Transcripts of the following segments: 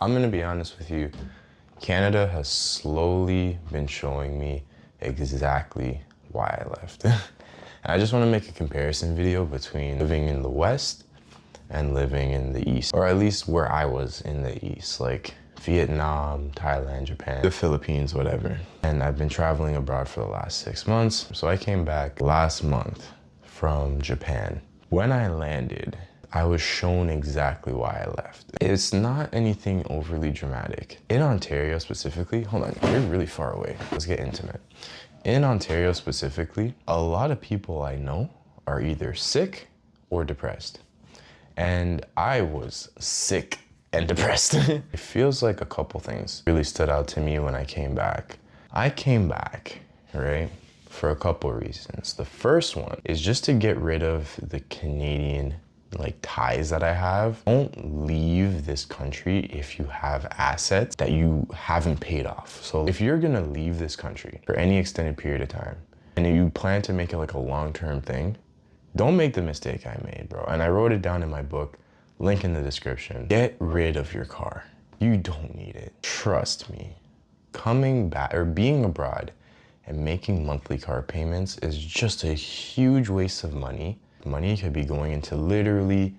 I'm gonna be honest with you, Canada has slowly been showing me exactly why I left. And I just wanna make a comparison video between living in the West and living in the East, or at least where I was in the East, like Vietnam, Thailand, Japan, the Philippines, whatever. And I've been traveling abroad for the last 6 months. So I came back last month from Japan. When I landed, I was shown exactly why I left. It's not anything overly dramatic. In Ontario specifically, hold on, you're really far away. Let's get intimate. In Ontario specifically, a lot of people I know are either sick or depressed. And I was sick and depressed. It feels like a couple things really stood out to me when I came back. I came back, right, for a couple reasons. The first one is just to get rid of the Canadian ties that I have. Don't leave this country if you have assets that you haven't paid off. So if you're gonna leave this country for any extended period of time and you plan to make it like a long-term thing, don't make the mistake I made, bro. And I wrote it down in my book, link in the description. Get rid of your car. You don't need it. Trust me. Coming back or being abroad and making monthly car payments is just a huge waste of money. Money could be going into literally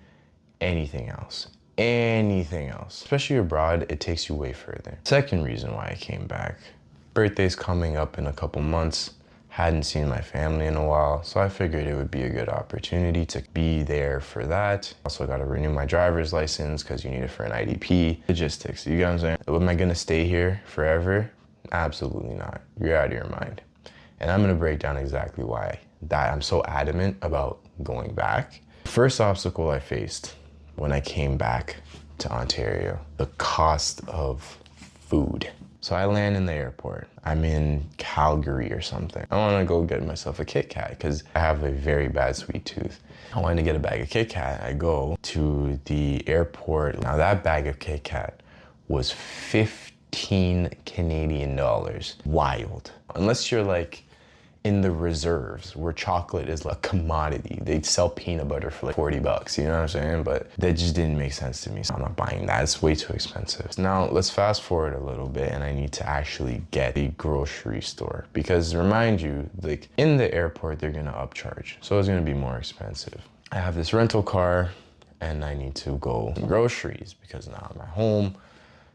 anything else. Anything else. Especially abroad, it takes you way further. Second reason why I came back. Birthday's coming up in a couple months. Hadn't seen my family in a while, so I figured it would be a good opportunity to be there for that. Also got to renew my driver's license because you need it for an IDP. Logistics, you get what I'm saying? Am I gonna stay here forever? Absolutely not. You're out of your mind. And I'm gonna break down exactly why that I'm so adamant about going back. First obstacle I faced when I came back to Ontario, the cost of food. So I land in the airport. I'm in Calgary or something. I wanna go get myself a Kit Kat because I have a very bad sweet tooth. I wanted to get a bag of Kit Kat. I go to the airport. Now that bag of Kit Kat was 15 Canadian dollars. Wild. Unless you're like in the reserves where chocolate is like a commodity. They'd sell peanut butter for like 40 bucks, you know what I'm saying? But that just didn't make sense to me. So I'm not buying that, it's way too expensive. Now let's fast forward a little bit and I need to actually get a grocery store because remind you, like in the airport, they're gonna upcharge. So it's gonna be more expensive. I have this rental car and I need to go groceries because now I'm at home.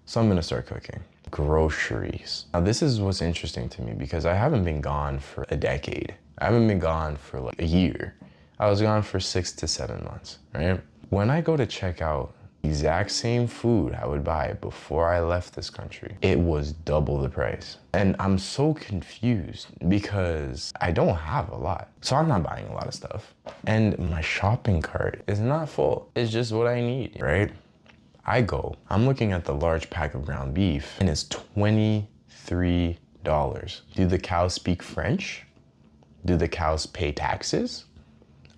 So I'm gonna start cooking. Groceries. Now this is what's interesting to me because I haven't been gone for a decade. I haven't been gone for like a year. I was gone for 6 to 7 months, right? When I go to check out the exact same food I would buy before I left this country, it was double the price. And I'm so confused because I don't have a lot. So I'm not buying a lot of stuff. And my shopping cart is not full. It's just what I need, right? I'm looking at the large pack of ground beef and it's $23. Do the cows speak French? Do the cows pay taxes?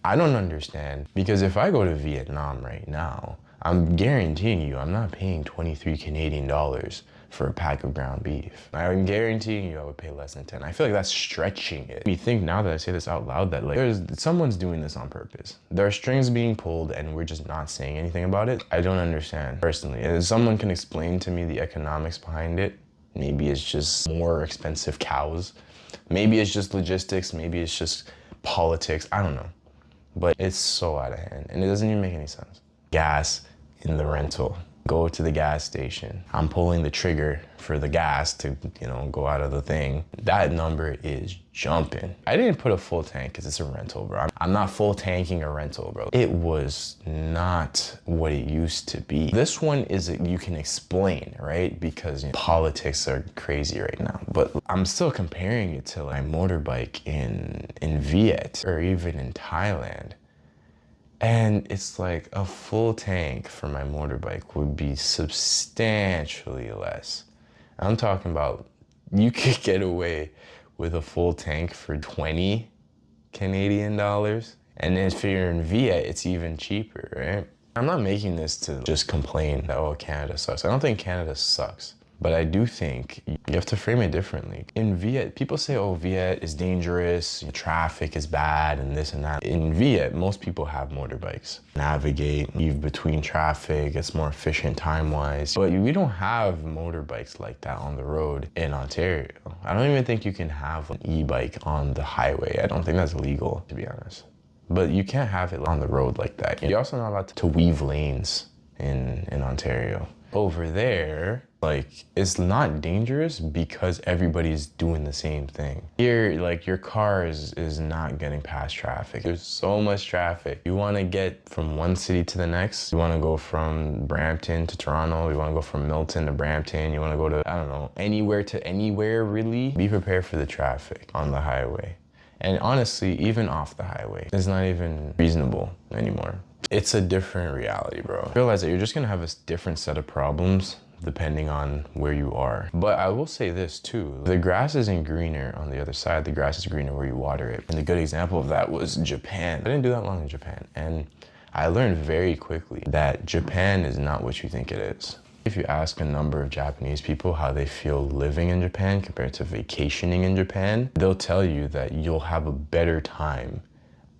I don't understand because if I go to Vietnam right now, I'm guaranteeing you I'm not paying 23 Canadian dollars for a pack of ground beef. I'm guaranteeing you I would pay less than 10. I feel like that's stretching it. You think now that I say this out loud that like someone's doing this on purpose. There are strings being pulled and we're just not saying anything about it. I don't understand personally. If someone can explain to me the economics behind it, maybe it's just more expensive cows. Maybe it's just logistics. Maybe it's just politics. I don't know. But it's so out of hand and it doesn't even make any sense. Gas in the rental. Go to the gas station. I'm pulling the trigger for the gas to, go out of the thing. That number is jumping. I didn't put a full tank because it's a rental, bro. I'm not full tanking a rental, bro. It was not what it used to be. This one is, you can explain, right? Because politics are crazy right now. But I'm still comparing it to my motorbike in Viet or even in Thailand. And it's like a full tank for my motorbike would be substantially less. I'm talking about you could get away with a full tank for 20 Canadian dollars. And then if you're in Viet, it's even cheaper, right? I'm not making this to just complain that, oh, Canada sucks. I don't think Canada sucks. But I do think you have to frame it differently. In Viet, people say, oh, Viet is dangerous, traffic is bad, and this and that. In Viet, most people have motorbikes. Navigate, leave between traffic, it's more efficient time-wise. But we don't have motorbikes like that on the road in Ontario. I don't even think you can have an e-bike on the highway. I don't think that's legal, to be honest. But you can't have it on the road like that. You're also not allowed to weave lanes in Ontario. Over there, like, it's not dangerous because everybody's doing the same thing. Here, like, your car is not getting past traffic. There's so much traffic. You want to get from one city to the next. You want to go from Brampton to Toronto. You want to go from Milton to Brampton. You want to go to, I don't know, anywhere to anywhere, really. Be prepared for the traffic on the highway. And honestly, even off the highway, it's not even reasonable anymore. It's a different reality, bro. Realize that you're just gonna have a different set of problems depending on where you are. But I will say this too, the grass isn't greener on the other side, the grass is greener where you water it. And a good example of that was Japan. I didn't do that long in Japan, and I learned very quickly that Japan is not what you think it is. If you ask a number of Japanese people how they feel living in Japan compared to vacationing in Japan, they'll tell you that you'll have a better time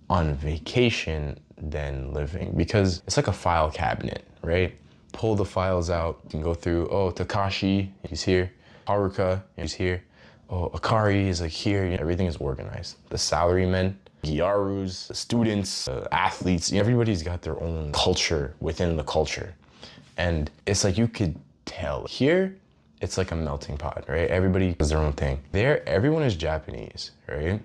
on vacation than living, because it's like a file cabinet, right? Pull the files out, you can go through, oh, Takashi, he's here. Haruka, he's here. Oh, Akari is like here. Everything is organized. The salarymen, Gyarus, the students, athletes, everybody's got their own culture within the culture. And it's like you could tell. Here, it's like a melting pot, right? Everybody does their own thing. There, everyone is Japanese, right?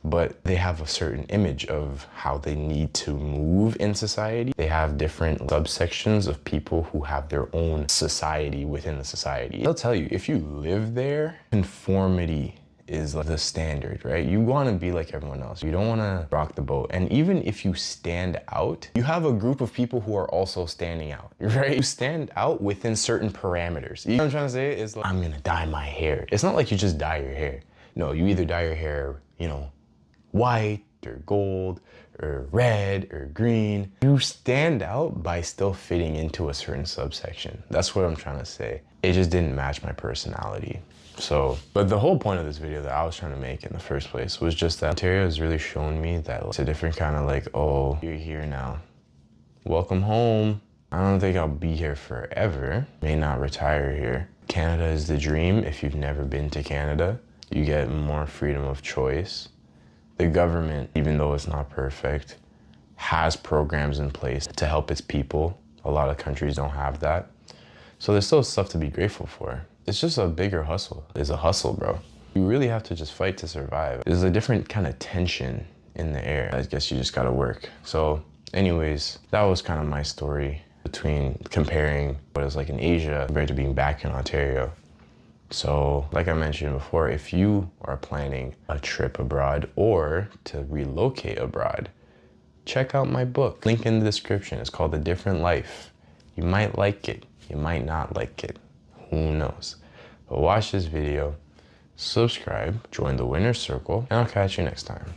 But they have a certain image of how they need to move in society. They have different subsections of people who have their own society within the society. They'll tell you, if you live there, conformity is like the standard, right? You want to be like everyone else. You don't want to rock the boat. And even if you stand out, you have a group of people who are also standing out, right? You stand out within certain parameters. You know what I'm trying to say? It's like, I'm gonna dye my hair. It's not like you just dye your hair. No, you either dye your hair, white or gold or red or green. You stand out by still fitting into a certain subsection. That's what I'm trying to say. It just didn't match my personality. So, but the whole point of this video that I was trying to make in the first place was just that Ontario has really shown me that it's a different kind of like, oh, you're here now. Welcome home. I don't think I'll be here forever. May not retire here. Canada is the dream. If you've never been to Canada, you get more freedom of choice. The government, even though it's not perfect, has programs in place to help its people. A lot of countries don't have that. So there's still stuff to be grateful for. It's just a bigger hustle. It's a hustle, bro. You really have to just fight to survive. There's a different kind of tension in the air. I guess you just gotta work. So anyways, that was kind of my story between comparing what it's like in Asia compared to being back in Ontario. So like I mentioned before, if you are planning a trip abroad or to relocate abroad, check out my book. Link in the description. It's called A Different Life. You might like it. You might not like it. Who knows? But watch this video, subscribe, join the winner's circle, and I'll catch you next time.